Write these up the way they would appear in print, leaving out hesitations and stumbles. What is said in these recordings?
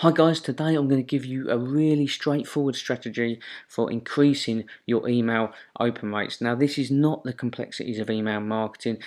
Hi guys, today I'm going to give you a really straightforward strategy for increasing your email open rates. Now this is not the complexities of email marketing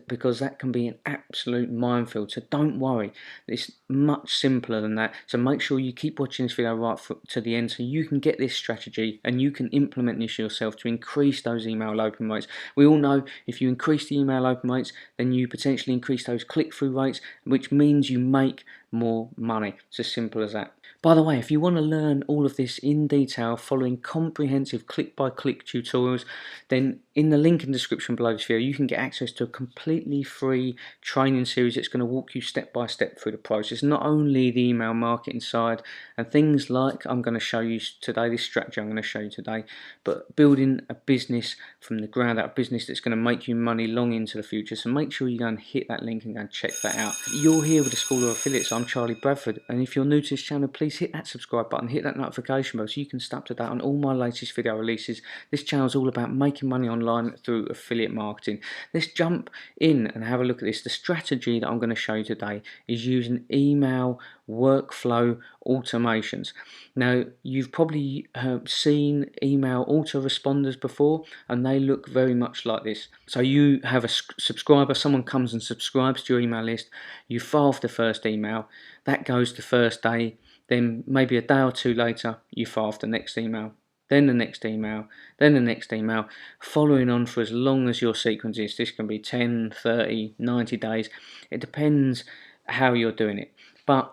because that can be an absolute minefield, so don't worry, it's much simpler than that. So make sure you keep watching this video right to the end so you can get this strategy and you can implement this yourself to increase those email open rates. We all know if you increase the email open rates, then you potentially increase those click-through rates, which means you make more money. It's as simple as that. By the way, if you want to learn all of this in detail following comprehensive click-by-click tutorials, then in the link in the description below this video you can get access to a completely free training series that's going to walk you step by step through the process, not only the email marketing side and things like I'm going to show you today, this strategy I'm going to show you today, but building a business from the ground up, a business that's going to make you money long into the future. So make sure you go and hit that link and go and check that out. You're here with the School of Affiliates. I'm Charlie Bradford, and if you're new to this channel, please hit that subscribe button, hit that notification bell so you can stay up to date on all my latest video releases. This channel is all about making money online through affiliate marketing. Let's jump in and have a look at this. The strategy that I'm going to show you today is using email workflow automations. Now you've probably seen email autoresponders before, and they look very much like this. So you have a subscriber, someone comes and subscribes to your email list, you file off the first email, that goes the first day, then maybe a day or two later you file off the next email, then the next email, then the next email, following on for as long as your sequence is. This can be 10, 30, 90 days. It depends how you're doing it. But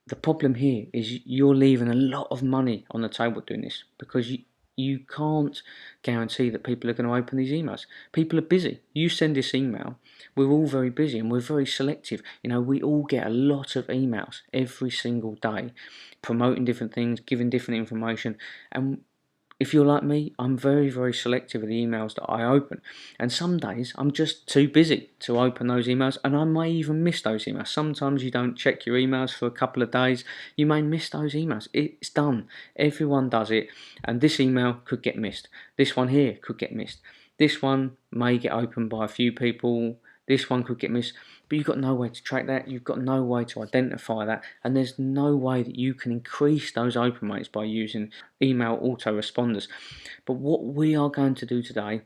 the problem here is you're leaving a lot of money on the table doing this because you can't guarantee that people are going to open these emails. People are busy. You send this email, we're all very busy and we're very selective. You know, we all get a lot of emails every single day promoting different things, giving different information, and if you're like me, I'm very, very selective with the emails that I open. And some days I'm just too busy to open those emails, and I may even miss those emails. Sometimes you don't check your emails for a couple of days. You may miss those emails. It's done. Everyone does it. And this email could get missed. This one here could get missed. This one may get opened by a few people. This one could get missed, but you've got no way to track that, you've got no way to identify that, and there's no way that you can increase those open rates by using email autoresponders. But what we are going to do today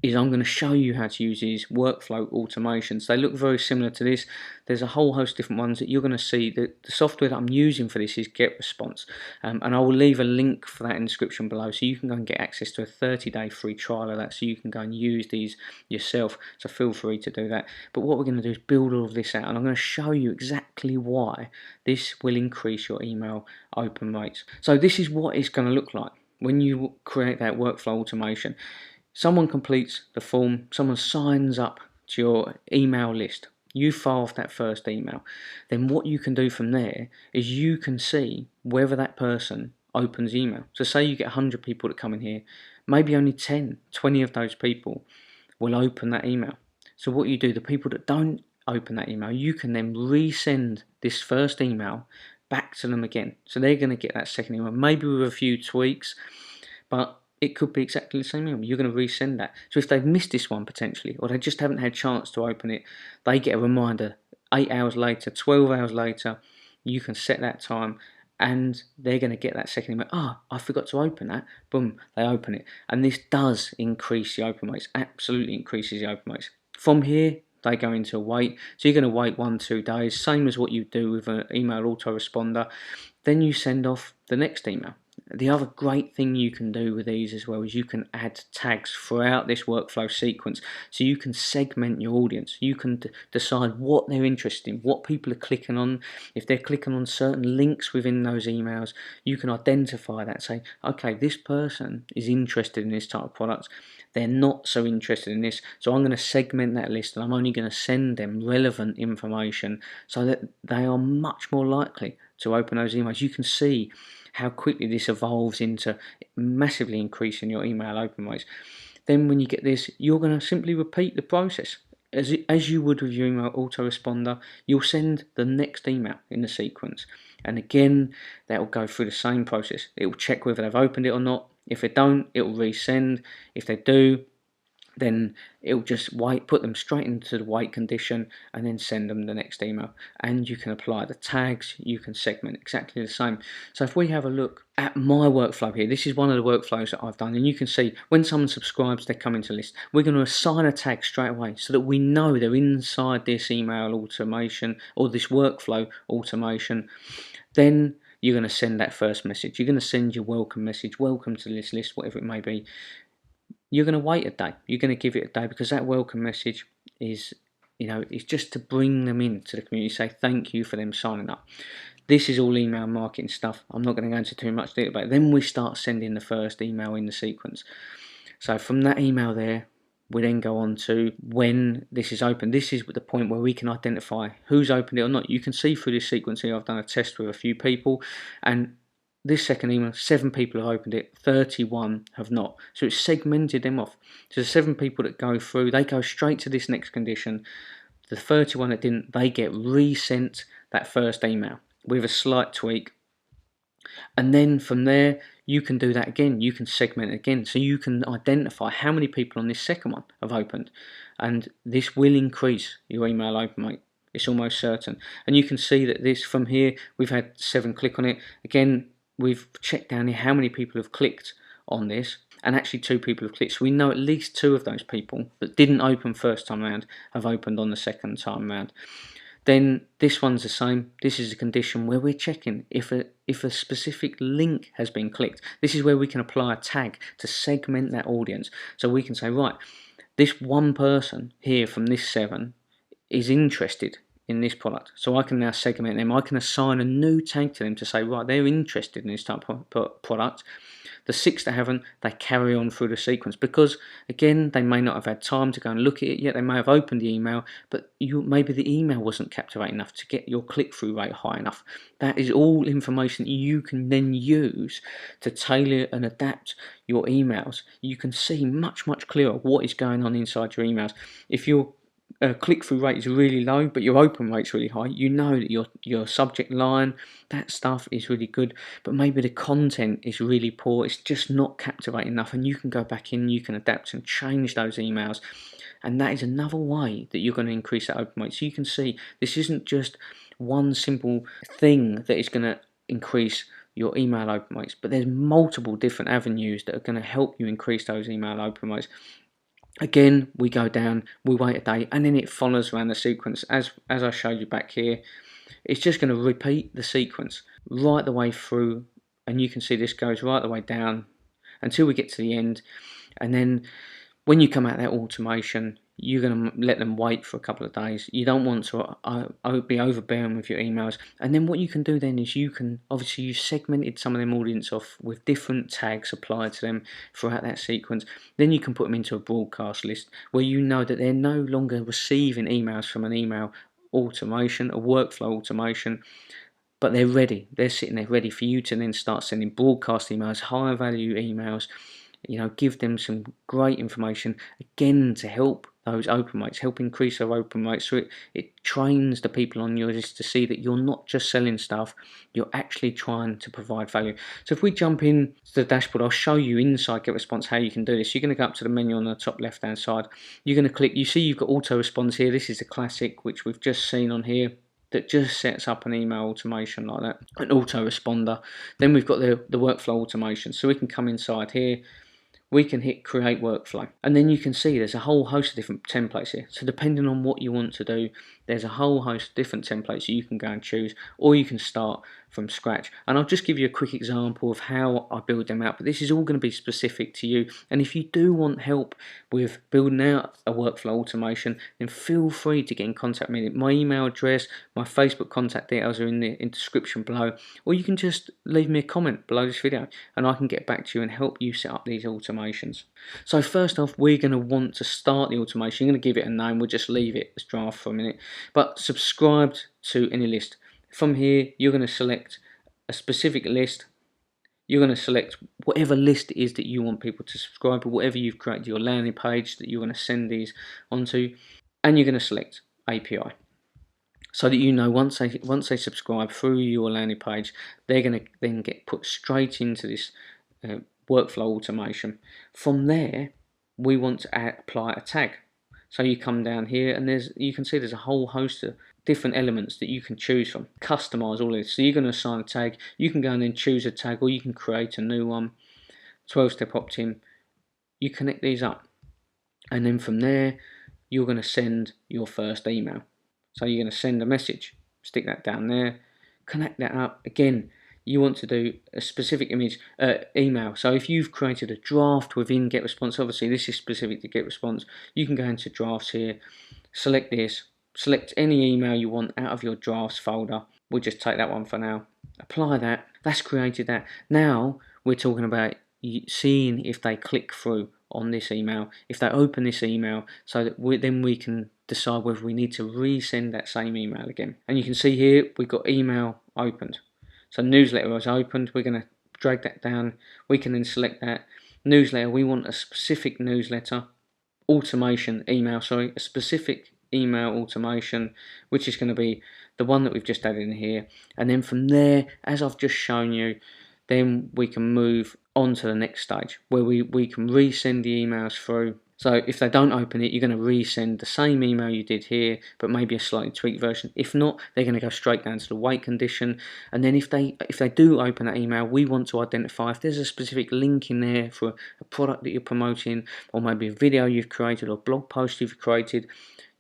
is I'm going to show you how to use these workflow automations. They look very similar to this. There's a whole host of different ones that you're going to see. The software that I'm using for this is GetResponse, and I will leave a link for that in the description below so you can go and get access to a 30-day free trial of that so you can go and use these yourself. So feel free to do that. But what we're going to do is build all of this out, and I'm going to show you exactly why this will increase your email open rates. So this is what it's going to look like when you create that workflow automation. Someone completes the form, someone signs up to your email list, you file off that first email. Then what you can do from there is you can see whether that person opens email. So say you get 100 people that come in here, maybe only 10, 20 of those people will open that email. So what you do, the people that don't open that email, you can then resend this first email back to them again. So they're going to get that second email, maybe with a few tweaks, but it could be exactly the same email. You're going to resend that. So if they've missed this one potentially, or they just haven't had a chance to open it, they get a reminder 8 hours later, 12 hours later. You can set that time and they're going to get that second email. I forgot to open that. Boom, they open it. And this does increase the open rates, absolutely increases the open rates. From here, they go into a wait. So you're going to wait 1-2 days, same as what you do with an email autoresponder. Then you send off the next email. The other great thing you can do with these as well is you can add tags throughout this workflow sequence, so you can segment your audience. You can decide what they're interested in, what people are clicking on. If they're clicking on certain links within those emails, you can identify that, say, okay, this person is interested in this type of product, they're not so interested in this, so I'm going to segment that list and I'm only going to send them relevant information so that they are much more likely to open those emails. You can see how quickly this evolves into massively increasing your email open rates. Then when you get this, you're going to simply repeat the process. As you would with your email autoresponder, you'll send the next email in the sequence. And again, that will go through the same process. It will check whether they've opened it or not. If they don't, it will resend. If they do, then it'll just put them straight into the wait condition and then send them the next email. And you can apply the tags, you can segment exactly the same. So if we have a look at my workflow here, this is one of the workflows that I've done, and you can see when someone subscribes, they come into list. We're going to assign a tag straight away so that we know they're inside this email automation or this workflow automation. Then you're going to send that first message. You're going to send your welcome message, welcome to this list, whatever it may be. You're going to wait a day. You're going to give it a day, because that welcome message is, it's just to bring them into the community, say thank you for them signing up. This is all email marketing stuff. I'm not going to go into too much detail about it. Then we start sending the first email in the sequence. So from that email there, we then go on to when this is open. This is the point where we can identify who's opened it or not. You can see through this sequence here, I've done a test with a few people, and this second email, 7 people have opened it, 31 have not. So it's segmented them off. So the 7 people that go through, they go straight to this next condition. The 31 that didn't, they get resent that first email with a slight tweak. And then from there, you can do that again. You can segment it again. So you can identify how many people on this second one have opened. And this will increase your email open rate. It's almost certain. And you can see that this, from here, we've had 7 click on it. Again, we've checked down here how many people have clicked on this, and actually 2 people have clicked. So we know at least 2 of those people that didn't open first time round have opened on the second time round. Then this one's the same. This is a condition where we're checking if a specific link has been clicked. This is where we can apply a tag to segment that audience. So we can say, right, this one person here from this 7 is interested in this product. So I can now segment them. I can assign a new tag to them to say, right, they're interested in this type of product. The 6 that haven't, they carry on through the sequence, because again, they may not have had time to go and look at it yet. They may have opened the email, but maybe the email wasn't captivating enough to get your click-through rate high enough. That is all information that you can then use to tailor and adapt your emails. You can see much clearer what is going on inside your emails. If your click-through rate is really low, but your open rate's really high, you know that your subject line, that stuff is really good, but maybe the content is really poor. It's just not captivating enough, and you can go back in, you can adapt and change those emails, and that is another way that you're going to increase that open rate. So you can see this isn't just one simple thing that is going to increase your email open rates, but there's multiple different avenues that are going to help you increase those email open rates. Again, we go down, we wait a day, and then it follows around the sequence as I showed you back here. It's just going to repeat the sequence right the way through, and you can see this goes right the way down until we get to the end. And then when you come out of that automation, you're going to let them wait for a couple of days. You don't want to be overbearing with your emails. And then what you can do then is you segmented some of them audience off with different tags applied to them throughout that sequence. Then you can put them into a broadcast list where you know that they're no longer receiving emails from an email automation, a workflow automation, but they're ready. They're sitting there ready for you to then start sending broadcast emails, higher value emails. Give them some great information, again, to help those open rates, help increase their open rates. So it trains the people on your list to see that you're not just selling stuff, you're actually trying to provide value. So if we jump in to the dashboard, I'll show you inside GetResponse how you can do this. You're going to go up to the menu on the top left hand side. You're going to click, you see you've got auto response here. This is a classic which we've just seen on here, that just sets up an email automation like that, an autoresponder. Then we've got the workflow automation. So we can come inside here, we can hit create workflow, and then you can see there's a whole host of different templates here. So depending on what you want to do, there's a whole host of different templates that you can go and choose, or you can start from scratch. And I'll just give you a quick example of how I build them out, but this is all going to be specific to you. And if you do want help with building out a workflow automation, then feel free to get in contact with me. My email address, my Facebook contact details are in the description below, or you can just leave me a comment below this video and I can get back to you and help you set up these automations. So first off, we're going to want to start the automation. You're going to give it a name. We'll just leave it as draft for a minute, but subscribed to any list. From here, you're going to select a specific list. You're going to select whatever list it is that you want people to subscribe, or whatever you've created your landing page that you're going to send these onto, and you're going to select API, so that you know once they subscribe through your landing page, they're going to then get put straight into this workflow automation. From there, we want to apply a tag. So you come down here and you can see there's a whole host of different elements that you can choose from. Customize all this. So you're going to assign a tag. You can go and then choose a tag, or you can create a new one. 12-step opt-in. You connect these up, and then from there you're going to send your first email. So you're going to send a message, stick that down there, connect that up. Again, you want to do a specific email. So if you've created a draft within GetResponse, obviously this is specific to GetResponse, you can go into drafts here, select this, select any email you want out of your drafts folder. We'll just take that one for now. Apply that. That's created that. Now we're talking about seeing if they click through on this email, if they open this email, so that then we can decide whether we need to resend that same email again. And you can see here we've got email opened. So newsletter was opened. We're going to drag that down. We can then select that newsletter. We want a specific newsletter automation email, a specific email automation, which is going to be the one that we've just added in here. And then from there, as I've just shown you, then we can move on to the next stage where we can resend the emails through. So if they don't open it, you're going to resend the same email you did here, but maybe a slightly tweaked version. If not, they're going to go straight down to the wait condition. And then if they do open that email, we want to identify if there's a specific link in there for a product that you're promoting, or maybe a video you've created or blog post you've created.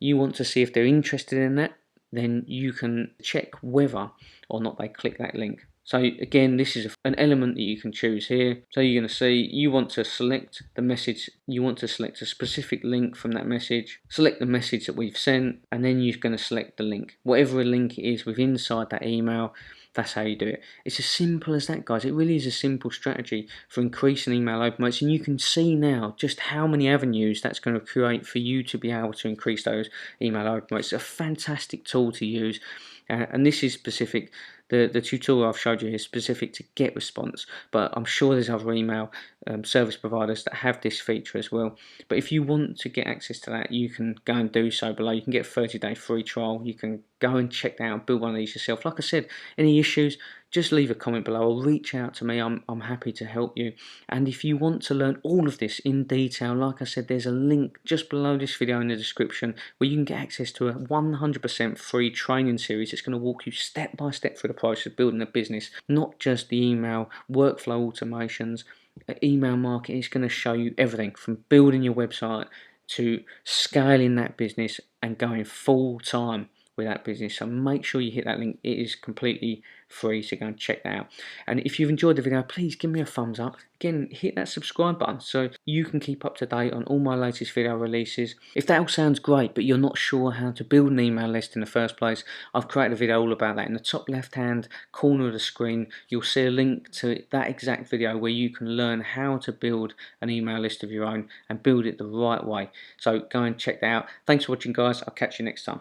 You want to see if they're interested in that. Then you can check whether or not they click that link. So again, this is an element that you can choose here. So you're going to see you want to select the message, you want to select a specific link from that message, select the message that we've sent, and then you're going to select the link. Whatever a link is within inside that email, that's how you do it. It's as simple as that, guys. It really is a simple strategy for increasing email open rates, and you can see now just how many avenues that's going to create for you to be able to increase those email open rates. It's a fantastic tool to use, and this is specific. The tutorial I've showed you is specific to GetResponse, but I'm sure there's other email service providers that have this feature as well. But if you want to get access to that, you can go and do so below. You can get a 30-day free trial. You can go and check that out, build one of these yourself. Like I said, any issues, just leave a comment below or reach out to me. I'm happy to help you. And if you want to learn all of this in detail, like I said, there's a link just below this video in the description where you can get access to a 100% free training series. It's going to walk you step by step through the process of building a business, not just the email workflow automations, email marketing. It's going to show you everything from building your website to scaling that business and going full time with that business. So make sure you hit that link. It is completely free, so go and check that out. And if you've enjoyed the video, please give me a thumbs up. Again, hit that subscribe button so you can keep up to date on all my latest video releases. If that all sounds great but you're not sure how to build an email list in the first place, I've created a video all about that. In the top left hand corner of the screen you'll see a link to that exact video where you can learn how to build an email list of your own and build it the right way. So go and check that out. Thanks for watching, guys. I'll catch you next time.